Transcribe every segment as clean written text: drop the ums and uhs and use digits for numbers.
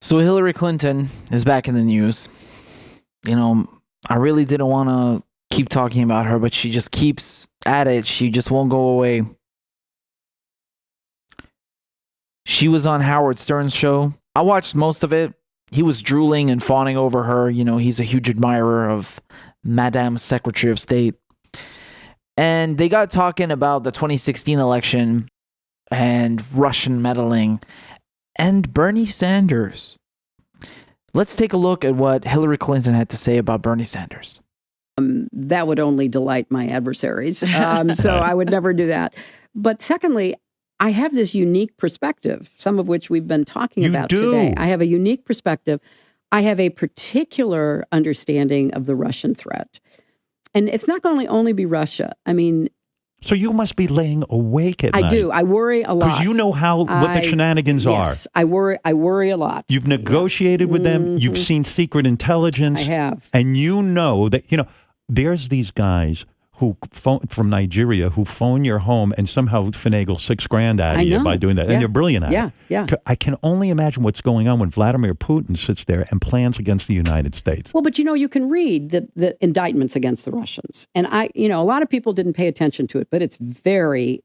So Hillary Clinton is back in the news. You know, I really didn't want to keep talking about her, but she just keeps at it. She just won't go away. She was on Howard Stern's show. I watched most of it. He was drooling and fawning over her. You know, he's a huge admirer of Madame Secretary of State. And they got talking about the 2016 election and Russian meddling and Bernie Sanders. Let's take a look at what Hillary Clinton had to say about Bernie Sanders. That would only delight my adversaries. So I would never do that. But secondly, I have this unique perspective, some of which we've been talking about today. I have a unique perspective. I have a particular understanding of the Russian threat. And it's not going to only be Russia. I mean, so you must be laying awake at night. I do. I worry a lot. Because you know what the shenanigans are. Yes, I worry a lot. You've negotiated with them. You've seen secret intelligence. I have. And you know that, there's these guys who phone from Nigeria who phone your home and somehow finagle $6,000 out of you by doing that. Yeah. And they're brilliant at it. Yeah. I can only imagine what's going on when Vladimir Putin sits there and plans against the United States. Well, but you can read the indictments against the Russians. And a lot of people didn't pay attention to it, but it's very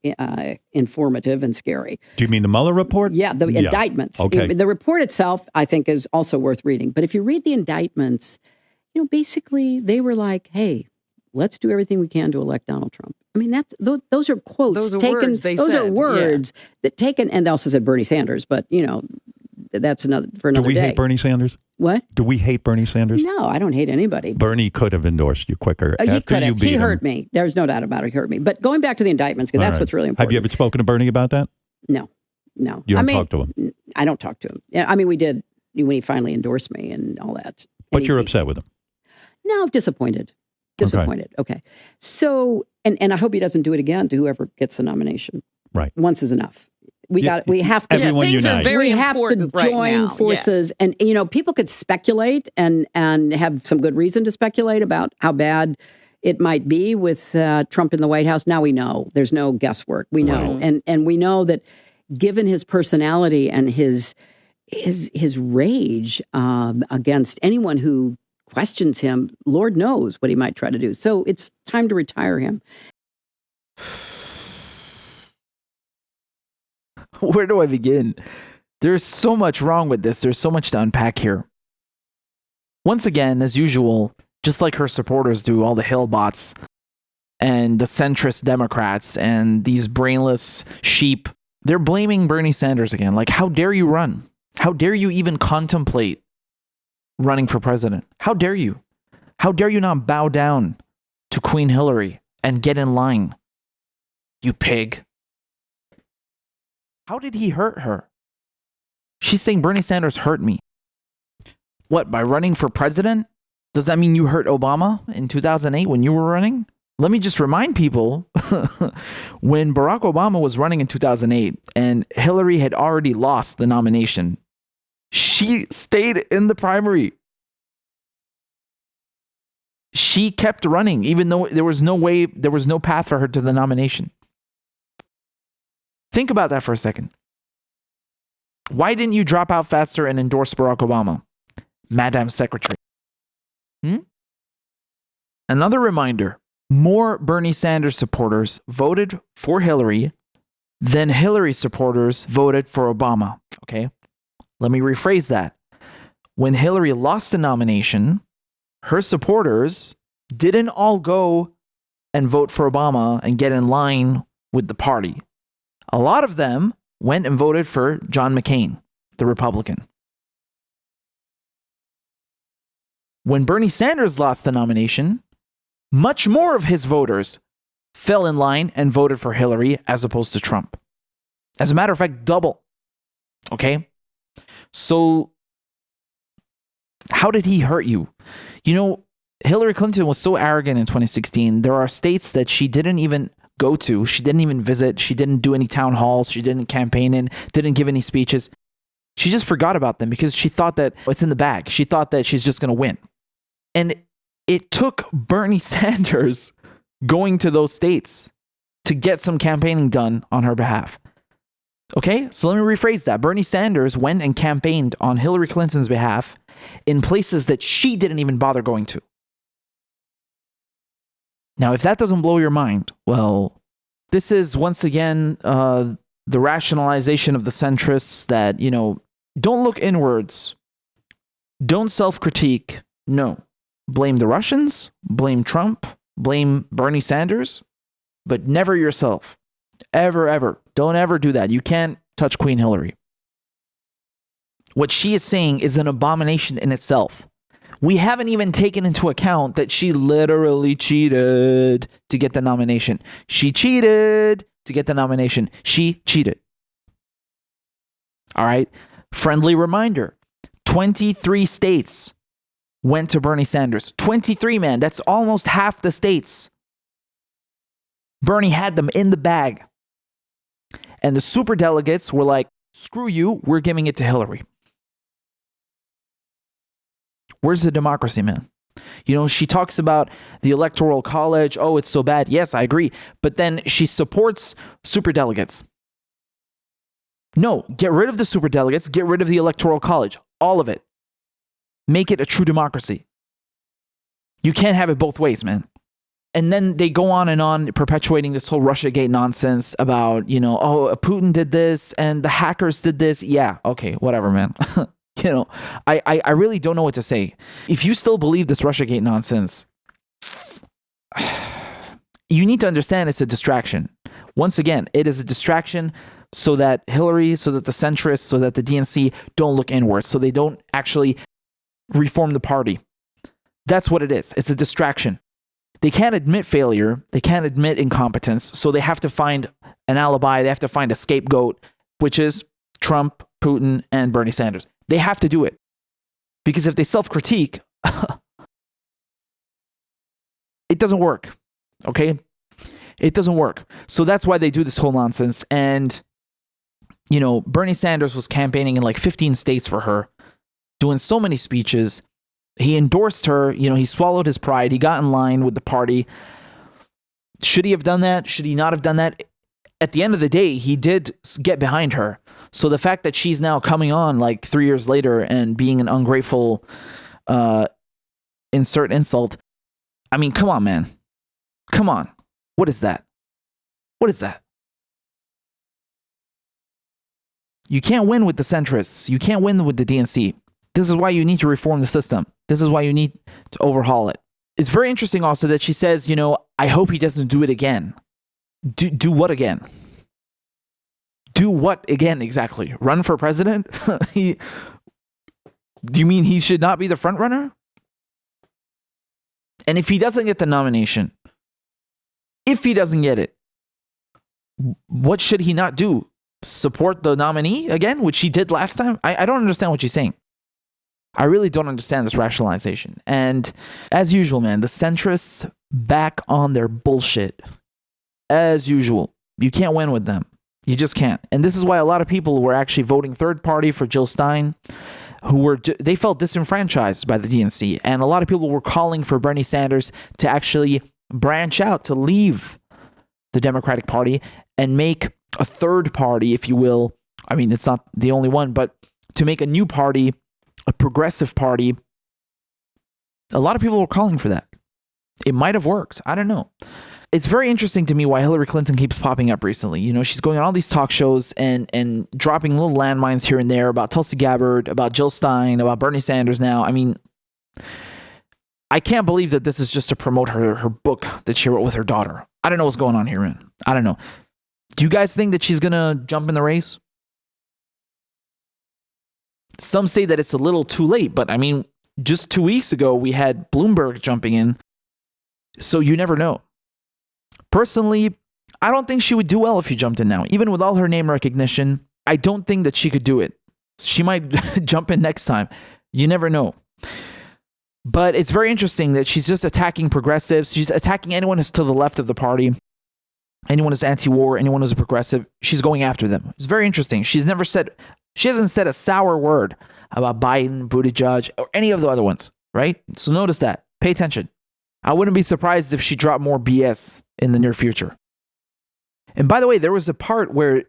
informative and scary. Do you mean the Mueller report? Yeah, the indictments. Okay. The report itself, I think, is also worth reading. But if you read the indictments, basically they were like, hey, let's do everything we can to elect Donald Trump. I mean, those are quotes those are taken. Words they those said. are words that taken, and they also said Bernie Sanders, but that's another day. Do we hate Bernie Sanders? What? Do we hate Bernie Sanders? No, I don't hate anybody. Bernie could have endorsed you quicker. He could have. He hurt him. me. There's no doubt about it. He hurt me. But going back to the indictments, because that's what's really important. Have you ever spoken to Bernie about that? No. You don't talk to him? I don't talk to him. Yeah, I mean, we did when he finally endorsed me and all that. But you're upset with him? No, disappointed. Okay. So, and I hope he doesn't do it again to whoever gets the nomination. Right. Once is enough. We have to. Everyone unite. We have to join forces, and people could speculate and have some good reason to speculate about how bad it might be with Trump in the White House. Now we know there's no guesswork. We know, and we know that given his personality and his rage against anyone who questions him, Lord knows what he might try to do. So it's time to retire him. Where do I begin? There's so much wrong with this. There's so much to unpack here. Once again, as usual, just like her supporters do, all the Hillbots and the centrist Democrats and these brainless sheep, they're blaming Bernie Sanders again. Like, how dare you run? How dare you even contemplate running for president? How dare you? How dare you not bow down to Queen Hillary and get in line? You pig. How did he hurt her? She's saying Bernie Sanders hurt me. What, by running for president? Does that mean you hurt Obama in 2008 when you were running? Let me just remind people, when Barack Obama was running in 2008 and Hillary had already lost the nomination, she stayed in the primary. She kept running, even though there was no path for her to the nomination. Think about that for a second. Why didn't you drop out faster and endorse Barack Obama, Madam Secretary? Another reminder, more Bernie Sanders supporters voted for Hillary than Hillary supporters voted for Obama. Okay? Let me rephrase that. When Hillary lost the nomination, her supporters didn't all go and vote for Obama and get in line with the party. A lot of them went and voted for John McCain, the Republican. When Bernie Sanders lost the nomination, much more of his voters fell in line and voted for Hillary as opposed to Trump. As a matter of fact, double. Okay? So, how did he hurt you? Hillary Clinton was so arrogant in 2016. There are states that she didn't even go to. She didn't even visit. She didn't do any town halls. She didn't campaign in, didn't give any speeches. She just forgot about them because she thought that it's in the bag. She thought that she's just going to win. And it took Bernie Sanders going to those states to get some campaigning done on her behalf. Okay, so let me rephrase that. Bernie Sanders went and campaigned on Hillary Clinton's behalf in places that she didn't even bother going to. Now, if that doesn't blow your mind, well, this is once again the rationalization of the centrists that, don't look inwards, don't self-critique. No, blame the Russians, blame Trump, blame Bernie Sanders, but never yourself. Ever, ever. Don't ever do that. You can't touch Queen Hillary. What she is saying is an abomination in itself. We haven't even taken into account that she literally cheated to get the nomination. She cheated to get the nomination. She cheated. All right. Friendly reminder. 23 states went to Bernie Sanders. 23, man. That's almost half the states. Bernie had them in the bag. And the superdelegates were like, screw you, we're giving it to Hillary. Where's the democracy, man? She talks about the Electoral College. Oh, it's so bad. Yes, I agree. But then she supports superdelegates. No, get rid of the superdelegates. Get rid of the Electoral College. All of it. Make it a true democracy. You can't have it both ways, man. And then they go on and on perpetuating this whole Russiagate nonsense about, Putin did this and the hackers did this. Yeah, okay, whatever, man. I really don't know what to say. If you still believe this Russiagate nonsense, you need to understand it's a distraction. Once again, it is a distraction so that Hillary, so that the centrists, so that the DNC don't look inwards, so they don't actually reform the party. That's what it is. It's a distraction. They can't admit failure. They can't admit incompetence. So they have to find an alibi. They have to find a scapegoat, which is Trump, Putin, and Bernie Sanders. They have to do it. Because if they self-critique, it doesn't work. Okay? It doesn't work. So that's why they do this whole nonsense. And, Bernie Sanders was campaigning in like 15 states for her, doing so many speeches. He endorsed her, he swallowed his pride. He got in line with the party. Should he have done that? Should he not have done that? At the end of the day, he did get behind her. So the fact that she's now coming on like 3 years later and being an ungrateful insert insult. I mean, come on, man. Come on. What is that? What is that? You can't win with the centrists. You can't win with the DNC. This is why you need to reform the system. This is why you need to overhaul it. It's very interesting also that she says, I hope he doesn't do it again. Do what again? Do what again exactly? Run for president? Do you mean he should not be the front runner? And if he doesn't get the nomination, if he doesn't get it, what should he not do? Support the nominee again, which he did last time? I don't understand what she's saying. I really don't understand this rationalization. And as usual, man, the centrists back on their bullshit. As usual. You can't win with them. You just can't. And this is why a lot of people were actually voting third party for Jill Stein, they felt disenfranchised by the DNC. And a lot of people were calling for Bernie Sanders to actually branch out, to leave the Democratic Party and make a third party, if you will. I mean, it's not the only one, but to make a new party, a progressive party. A lot of people were calling for that. It might have worked. I don't know. It's very interesting to me why Hillary Clinton keeps popping up recently. She's going on all these talk shows and dropping little landmines here and there about Tulsi Gabbard, about Jill Stein, about Bernie Sanders now. I mean, I can't believe that this is just to promote her book that she wrote with her daughter. I don't know what's going on here, man. I don't know. Do you guys think that she's going to jump in the race? Some say that it's a little too late, but I mean, just 2 weeks ago, we had Bloomberg jumping in. So you never know. Personally, I don't think she would do well if she jumped in now. Even with all her name recognition, I don't think that she could do it. She might jump in next time. You never know. But it's very interesting that she's just attacking progressives. She's attacking anyone who's to the left of the party. Anyone who's anti-war, anyone who's a progressive. She's going after them. It's very interesting. She hasn't said a sour word about Biden, Buttigieg, or any of the other ones, right? So notice that. Pay attention. I wouldn't be surprised if she dropped more BS in the near future. And by the way, there was a part where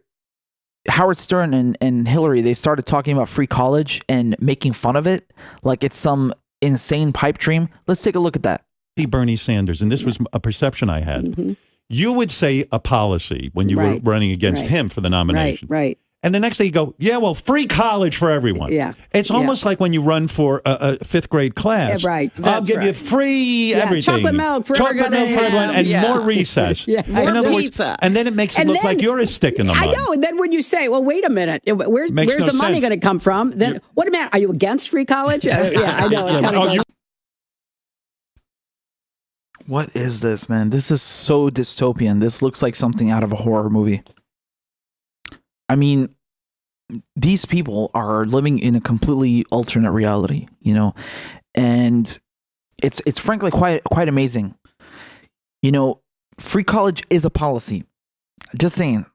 Howard Stern and Hillary, they started talking about free college and making fun of it like it's some insane pipe dream. Let's take a look at that. Bernie Sanders, and this was a perception I had. Mm-hmm. You would say a policy when you were running against him for the nomination. Right. And the next day you go, yeah, well, free college for everyone. Yeah. It's almost like when you run for a fifth grade class. Yeah, right. I'll give you free everything. Chocolate milk for everyone. And more recess. More pizza. And then it makes it look like you're a stick in the mud. I know. And then when you say, well, wait a minute, where's the money going to come from? Then what about, are you against free college? I know. What is this, man? This is so dystopian. This looks like something out of a horror movie. I mean, these people are living in a completely alternate reality, you know, and it's frankly quite amazing. You know, free college is a policy. Just saying.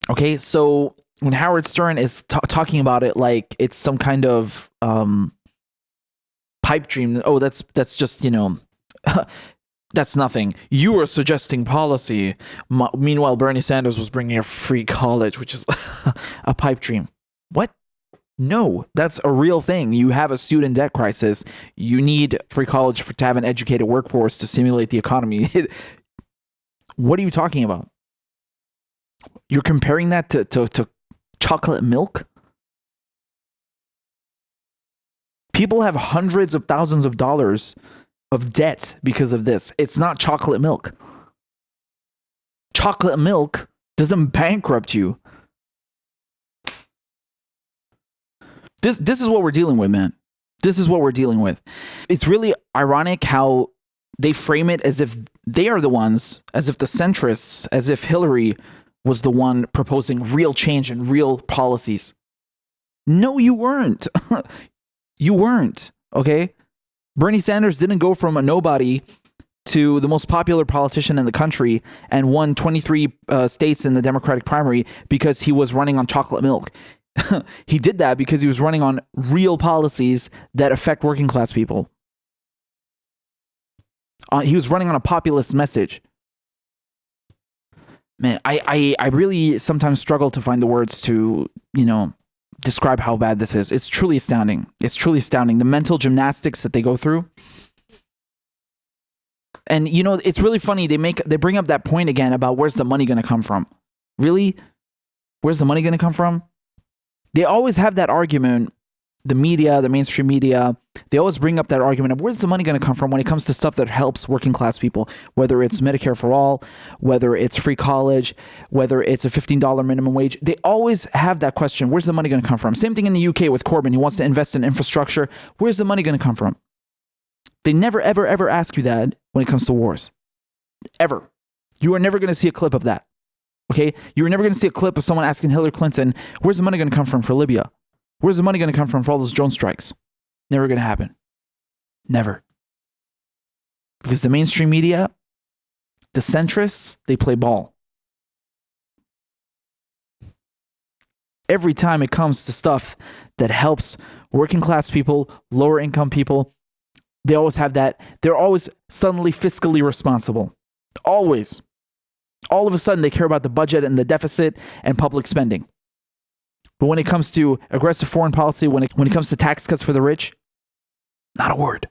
Okay, so when Howard Stern is talking about it like it's some kind of pipe dream, oh, that's just, you know, that's nothing. You are suggesting policy. Meanwhile, Bernie Sanders was bringing a free college, which is a pipe dream. What? No, that's a real thing. You have a student debt crisis. You need free college to have an educated workforce to stimulate the economy. What are you talking about? You're comparing that to chocolate milk? People have hundreds of thousands of dollars of debt because of this. It's not chocolate milk. Chocolate milk doesn't bankrupt you. This is what we're dealing with, man. This is what we're dealing with. It's really ironic how they frame it as if they are the ones, as if the centrists, as if Hillary was the one proposing real change and real policies. No, you weren't. You weren't, okay? Bernie Sanders didn't go from a nobody to the most popular politician in the country and won 23 states in the Democratic primary because he was running on chocolate milk. He did that because he was running on real policies that affect working class people. He was running on a populist message. Man, I really sometimes struggle to find the words to, you know, describe how bad this is. It's truly astounding. It's truly astounding. The mental gymnastics that they go through. And, you know, it's really funny. They bring up that point again about where's the money going to come from. Really? Where's the money going to come from? They always have that argument, the media, the mainstream media, they always bring up that argument of where's the money going to come from when it comes to stuff that helps working class people, whether it's Medicare for all, whether it's free college, whether it's a $15 minimum wage. They always have that question, where's the money going to come from? Same thing in the UK with Corbyn. He wants to invest in infrastructure. Where's the money going to come from? They never, ever, ever ask you that when it comes to wars. Ever. You are never going to see a clip of that. Okay? You are never going to see a clip of someone asking Hillary Clinton, where's the money going to come from for Libya? Where's the money going to come from for all those drone strikes? Never going to happen. Never. Because the mainstream media, the centrists, they play ball. Every time it comes to stuff that helps working class people, lower income people, they always have that. They're always suddenly fiscally responsible. Always. All of a sudden, they care about the budget and the deficit and public spending. But when it comes to aggressive foreign policy, when it comes to tax cuts for the rich, not a word.